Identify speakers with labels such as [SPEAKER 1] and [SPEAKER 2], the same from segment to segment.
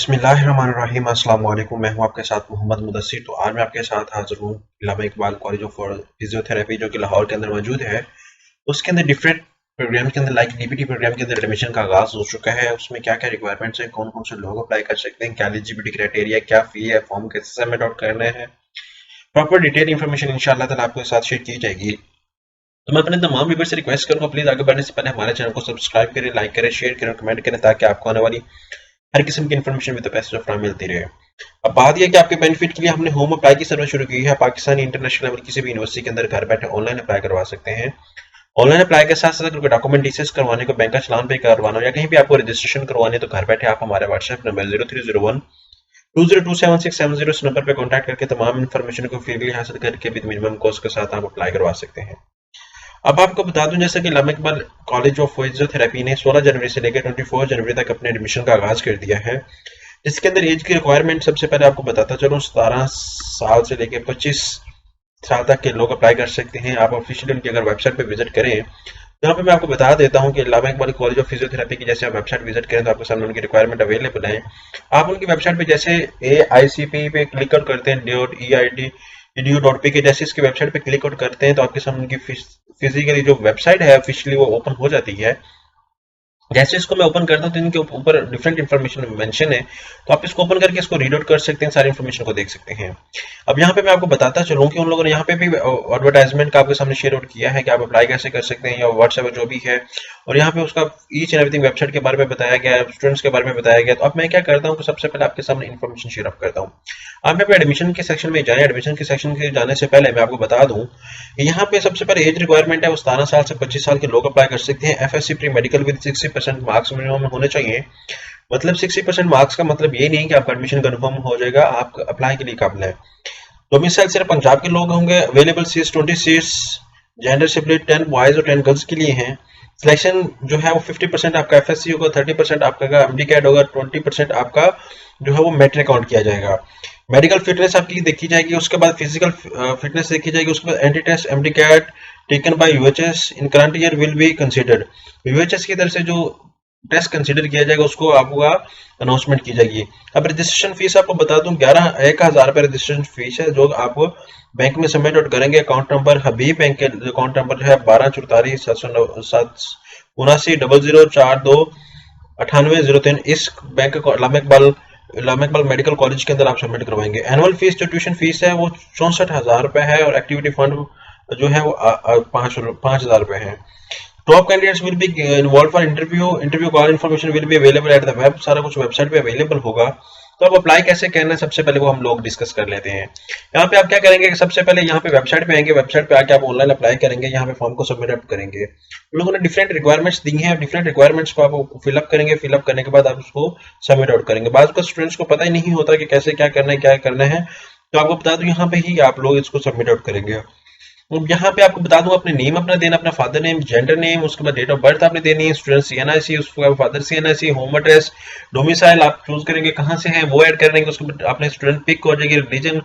[SPEAKER 1] बिस्मिल्लाहिर्रहमानिर्रहीम अस्सलाम वालेकुम। मैं हूं आपके साथ मोहम्मद मुदस्सिर। तो आज मैं आपके साथ हाजिर हूं इल्लामा इकबाल कॉलेज ऑफ फिजियोथेरेपी जो कि लाहौर के अंदर मौजूद है। उसके अंदर डिफरेंट प्रोग्राम के अंदर लाइक डीपीटी प्रोग्राम के अंदर एडमिशन का आगाज हो चुका है। उसमें क्या क्या रिक्वायरमेंट्स हैं, कौन कौन से लोग अप्लाई कर सकते हैं, क्या एलिजिबिलिटी क्राइटेरिया, क्या फी है, फॉर्म कैसे सबमिट आउट करने हैं, प्रॉपर डिटेल इन्फॉर्मेशन इंशाल्लाह ताला आपके साथ शेयर की जाएगी। तो मैं अपने तमाम व्यूअर्स से रिक्वेस्ट करूंगा, प्लीज आगे बढ़ने से पहले हमारे चैनल को सब्सक्राइब करें, लाइक करें, शेयर करें, कमेंट करें ताकि आपको आने वाली हर किस्म की information with the best of time मिलती रहे। अब बात यह कि आपके बेनिफिट के लिए हमने होम अप्लाई की सर्विस शुरू की है। पाकिस्तानी इंटरनेशनल लेवल किसी भी यूनिवर्सिटी के अंदर घर बैठे ऑनलाइन अप्लाई करवा सकते हैं। ऑनलाइन अप्लाई के साथ साथ अगर डॉक्यूमेंट डिटेल्स करवाने को, बैंक का चालान पे करवाना हो या कहीं भी आपको रजिस्ट्रेशन करवानी है तो घर बैठे आप हमारे व्हाट्सएप नंबर 0301 202767 इस नंबर पर कॉन्टैक्ट करके तमाम इन्फॉर्मेशन को फ्रीली हासिल करके विद मिनिमम कॉस्ट के साथ आप अप्लाई करवा सकते हैं। अब आपको बता दूं जैसा कि इल्लामा इकबाल कॉलेज ऑफ फिजियोथेरेपी ने 16 जनवरी से लेकर 24 जनवरी तक अपने एडमिशन का आगाज कर दिया है। इसके अंदर एज की रिक्वायरमेंट सबसे पहले आपको बताता चलूं, 17 साल से लेकर 25 साल तक के लोग अप्लाई कर सकते हैं। आप ऑफिशियली उनकी अगर वेबसाइट पे विजिट करें, यहाँ पे मैं आपको बता देता हूँ कि इल्लामा इकबाल कॉलेज ऑफ फिजियोथेरेपी की जैसे आप वेबसाइट विजिट करें तो आपके सामने उनकी रिक्वायरमेंट अवेलेबल है। आप उनकी वेबसाइट पे जैसे AICP पे क्लिक आउट करते हैं, edu.pk जैसे इसकी वेबसाइट पे क्लिक आउट करते हैं तो आपके सामने उनकी फिजिकली जो वेबसाइट है ऑफिशियली वो ओपन हो जाती है। जैसे इसको मैं ओपन करता हूँ तो इनके ऊपर डिफरेंट इन्फॉर्मेशन मेंशन है, तो आप इसको ओपन करके इसको रीड आउट कर सकते हैं, सारी इन्फॉर्मेशन को देख सकते हैं। अब यहाँ पे मैं आपको बताता चलूँ कि उन लोगों ने यहाँ पे भी एडवर्टाइजमेंट का आपके सामने शेयर आउट किया है कि आप अप्लाई कैसे कर सकते हैं या व्हाट्सएप जो भी है, और यहाँ पे उसका ईच एंड एवरीथिंग वेबसाइट के बारे में बताया गया है, स्टूडेंट्स के बारे में बताया गया। तो अब मैं क्या करता हूँ कि सबसे पहले आपके सामने इन्फॉर्मेशन शेयर अप करता हूँ। आप यहाँ पे एडमिशन के सेक्शन में जाए। एडमिशन के सेक्शन के जाने से पहले मैं आपको बता दूं यहाँ पे सबसे पहले एज रिक्वायरमेंट है वो 17 साल से 25 साल के लोग अप्लाई कर सकते हैं। FSC pre medical with 60% marks minimum होने चाहिए। मतलब 60% मार्क्स का मतलब ये नहीं कि आपका एडमिशन कन्फर्म हो जाएगा, आप अप्लाई के लिए काबिल है। डोमिसाइल सिर्फ पंजाब के लोग होंगे। Available seats 20 seats, gender split 10 boys और 10 गर्ल्स के लिए हैं। सिलेक्शन जो है वो 50% आपका FSC होगा, 30% आपका MD-CAT होगा, 20% आपका जो है वो मैट्रिक काउंट किया जाएगा। मेडिकल फिटनेस आपकी देखी जाएगी, उसके बाद फिजिकल फिटनेस देखी जाएगी, उसके बाद entry test MD-CAT taken by UHS in current year will be considered. UHS की तरफ से जो टेस्ट कंसीडर किया जाएगा उसको आपका अनाउंसमेंट की जाएगी। अब रजिस्ट्रेशन फीस आपको बता दूं 1,000 रुपये रजिस्ट्रेशन फीस है जो आप बैंक में सबमिट आउट करेंगे। अकाउंट नंबर हबीब बैंक के अकाउंट नंबर जो है 1244-779-00429803 इस बैंक को इल्लामा इकबाल मेडिकल कॉलेज के अंदर आप सबमिट करवाएंगे। एनुअल फीस जो ट्यूशन फीस है वो 64,000 रुपये है और एक्टिविटी फंड जो है वो 5,000 रुपये है। Top candidates will be involve for interview call information will be available at the web. सारा कुछ वेबसाइट पे अवेलेबल होगा। तो अब अप्लाई कैसे करना है सबसे पहले वो हम लोग डिस्कस कर लेते हैं। यहाँ पे आप क्या करेंगे कि सबसे पहले यहाँ पे वेबसाइट पे आएंगे, वेबसाइट पे आके आप ऑनलाइन अप्लाई करेंगे, यहाँ पे फॉर्म को सबमिट अप करेंगे। लोगों ने डिफरेंट रिक्वायरमेंट्स दी हैं, डिफरेंट रिक्वायरमेंट्स को आप फिलअप करेंगे, फिलअप करने के बाद आप उसको सबमिट आउट करेंगे। बाद को स्टूडेंट्स को पता ही नहीं होता कि कैसे क्या करना है, तो आपको बता दूं यहाँ पे ही आप लोग इसको सबमिट आउट करेंगे। यहाँ पे आपको बता दूं अपने नेम अपना देना, अपना फादर नेम, जेंडर नेम, उसके बाद डेट ऑफ बर्थ आपने देनी है, स्टूडेंट CNIC, उसके बाद father CNIC, home address, domicile आप चूज करेंगे कहाँ से है वो ऐड करेंगे, उसके बाद आपने स्टूडेंट पिक हो जाएगी, रिलीजन,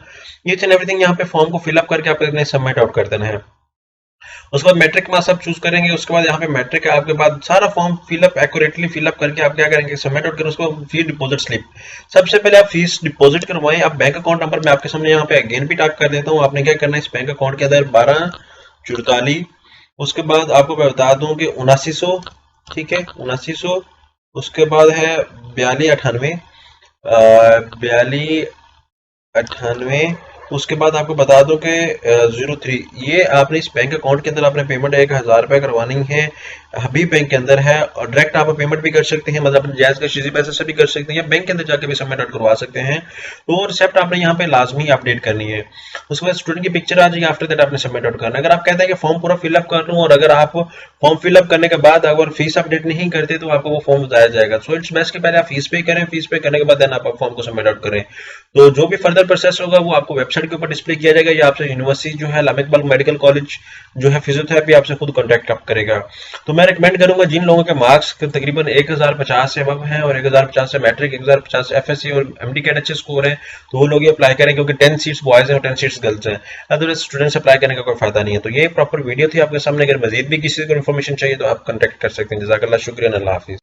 [SPEAKER 1] ये एवरीथिंग यहाँ पे फॉर्म को फिलअप करके आपने सबमिट आउट कर देना है। उसके बाद मैट्रिक मार्क्स आप चूज करेंगे, उसके बाद यहाँ पे मैट्रिक है आपके बाद सारा फॉर्म फिलअप एक्यूरेटली फिलअप करके आप क्या करेंगे सबमिट आउट करें। उसके बाद फीस डिपॉजिट स्लिप, सबसे पहले आप फीस डिपॉजिट करवाएं। आप बैंक अकाउंट नंबर मैं आपके सामने यहाँ पे अगेन भी टाइप कर देता हूँ। आपने क्या करना है, इस बैंक अकाउंट के अंदर 1244, उसके बाद आपको मैं बता दूं कि 7900, ठीक है 7900, उसके बाद है 4298, 4298, उसके बाद आपको बता दूं कि 03, ये आपने इस बैंक अकाउंट के अंदर आपने पेमेंट 1,000 रुपये करवानी है, हबीब बैंक के अंदर है, और डायरेक्ट आप पेमेंट भी कर सकते हैं, मतलब अपने जायज का किसी पैसे से भी कर सकते हैं या बैंक के अंदर जाके भी सबमिट आउट करवा सकते हैं। तो रिसेप्ट आपने यहाँ पे लाजमी अपडेट करनी है। उसके बाद स्टूडेंट की पिक्चर आ जाएगी, आफ्टर दैट आपने सबमिट आउट करना है। अगर आप कहते हैं कि फॉर्म पूरा फिलअप कर लूँ और अगर आप फॉर्म फिलअप करने के बाद अगर फीस अपडेट नहीं करते तो आपको वो फॉर्म बताया जाएगा। सो इट्स बेस्ट कि पहले आप फीस पे करें, फीस पे करने के बाद देन आप फॉर्म को सबमिट आउट करें। तो जो भी फर्दर प्रोसेस होगा वो आपको वेबसाइट के ऊपर डिस्प्ले किया जाएगा या आपसे यूनिवर्सिटी जो है इल्लामा इकबाल मेडिकल कॉलेज जो है फिजियोथेरेपी आपसे खुद कॉन्टैक्ट अप करेगा। तो मैं रिकमेंड करूंगा जिन लोगों के मार्क्स तकरीबन 1050 से अब हैं और 1050 से मैट्रिक, 1050 से FSC और MD-CAT अच्छे स्कोर है तो वो लोग ये अप्लाई करें, क्योंकि 10 सीट्स बॉयज हैं और 10 सीट्स गर्ल्स हैं। अदरवाइज स्टूडेंट्स अप्लाई करने का कोई फायदा नहीं है। तो ये प्रॉपर वीडियो थी आपके सामने। अगर मजीद भी किसी को इन्फॉर्मेशन चाहिए तो आप कॉन्टैक्ट कर सकते हैं। जज़ाकल्लाह, शुक्रिया, अल्लाह हाफिज़।